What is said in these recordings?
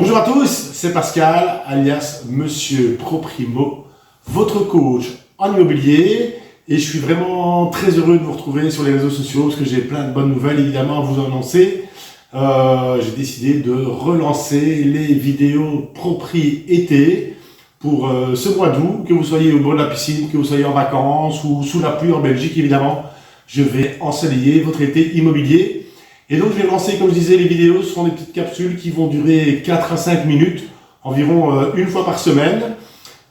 Bonjour à tous, c'est Pascal, alias Monsieur Proprimo, votre coach en immobilier. Et je suis vraiment très heureux de vous retrouver sur les réseaux sociaux parce que j'ai plein de bonnes nouvelles évidemment à vous annoncer. J'ai décidé de relancer les vidéos Propri été pour ce mois d'août, que vous soyez au bord de la piscine, que vous soyez en vacances ou sous la pluie en Belgique évidemment. Je vais ensoleiller votre été immobilier. Et donc je vais lancer, comme je disais, les vidéos. Ce sont des petites capsules qui vont durer 4 à 5 minutes, environ une fois par semaine.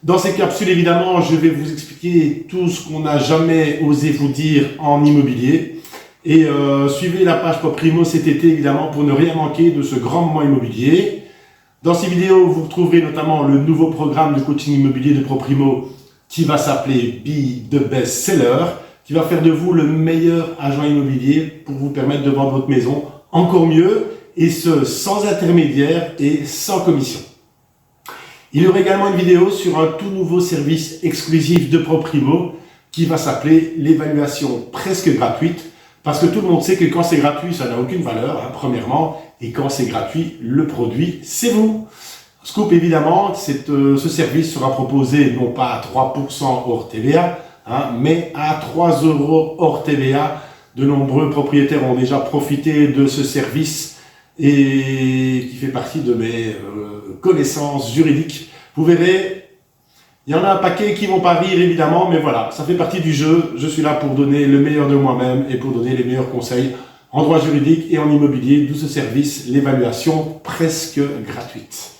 Dans ces capsules, évidemment, je vais vous expliquer tout ce qu'on n'a jamais osé vous dire en immobilier. Et suivez la page Proprimo cet été, évidemment, pour ne rien manquer de ce grand moment immobilier. Dans ces vidéos, vous retrouverez notamment le nouveau programme de coaching immobilier de Proprimo qui va s'appeler Be the Best Seller, qui va faire de vous le meilleur agent immobilier pour vous permettre de vendre votre maison encore mieux, et ce, sans intermédiaire et sans commission. Il y aura également une vidéo sur un tout nouveau service exclusif de Proprimo qui va s'appeler l'évaluation presque gratuite, parce que tout le monde sait que quand c'est gratuit, ça n'a aucune valeur, premièrement, et quand c'est gratuit, le produit, c'est vous. Scoop, évidemment, ce service sera proposé non pas à 3% hors TVA, mais à 3 € hors TVA. De nombreux propriétaires ont déjà profité de ce service et qui fait partie de mes connaissances juridiques. Vous verrez, il y en a un paquet qui vont pas rire évidemment, mais voilà, ça fait partie du jeu. Je suis là pour donner le meilleur de moi-même et pour donner les meilleurs conseils en droit juridique et en immobilier, d'où ce service, l'évaluation presque gratuite.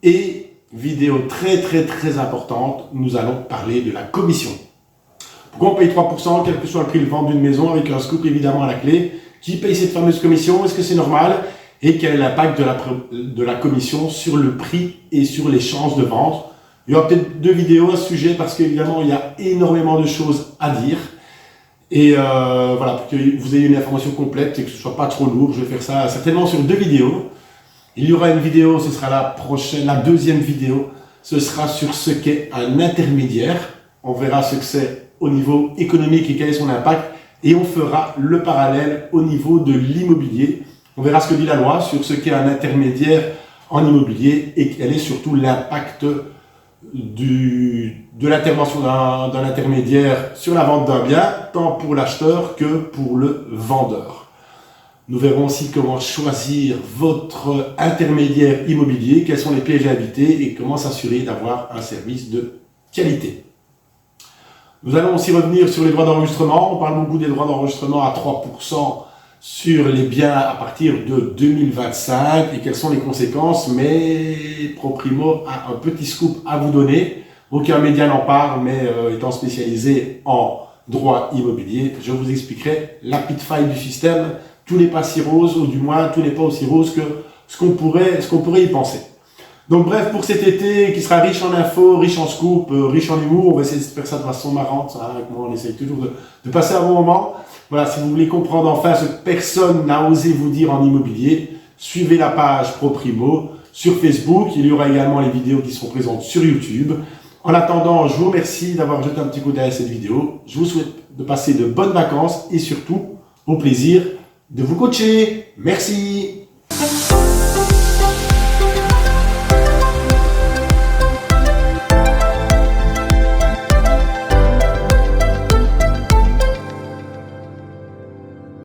Et vidéo très importante, nous allons parler de la commission. Pourquoi on paye 3%, quel que soit le prix de vente d'une maison, avec un scoop évidemment à la clé? Qui paye cette fameuse commission? Est-ce que c'est normal? Et quel est l'impact de la commission sur le prix et sur les chances de vente? Il y aura peut-être 2 vidéos à ce sujet parce qu'évidemment il y a énormément de choses à dire. Et voilà, pour que vous ayez une information complète et que ce soit pas trop lourd, je vais faire ça certainement sur 2 vidéos. Il y aura une vidéo, ce sera la deuxième vidéo, ce sera sur ce qu'est un intermédiaire. On verra ce que c'est au niveau économique et quel est son impact. Et on fera le parallèle au niveau de l'immobilier. On verra ce que dit la loi sur ce qu'est un intermédiaire en immobilier et quel est surtout l'impact de l'intervention d'un intermédiaire sur la vente d'un bien, tant pour l'acheteur que pour le vendeur. Nous verrons aussi comment choisir votre intermédiaire immobilier, quels sont les pièges à éviter et comment s'assurer d'avoir un service de qualité. Nous allons aussi revenir sur les droits d'enregistrement. On parle beaucoup des droits d'enregistrement à 3% sur les biens à partir de 2025 et quelles sont les conséquences. Mais Proprimo a un petit scoop à vous donner. Aucun média n'en parle, mais étant spécialisé en droit immobilier, je vous expliquerai la petite faille du système. Tout n'est pas si rose, ou du moins tout n'est pas aussi rose que ce qu'on pourrait y penser. Donc bref, pour cet été qui sera riche en infos, riche en scoop, riche en humour, on va essayer de faire ça de façon marrante, on essaye toujours de passer un bon moment. Voilà, si vous voulez comprendre enfin ce que personne n'a osé vous dire en immobilier, suivez la page Proprimo sur Facebook. Il y aura également les vidéos qui seront présentes sur YouTube. En attendant, je vous remercie d'avoir jeté un petit coup d'œil à cette vidéo. Je vous souhaite de passer de bonnes vacances et surtout au plaisir de vous coacher. Merci.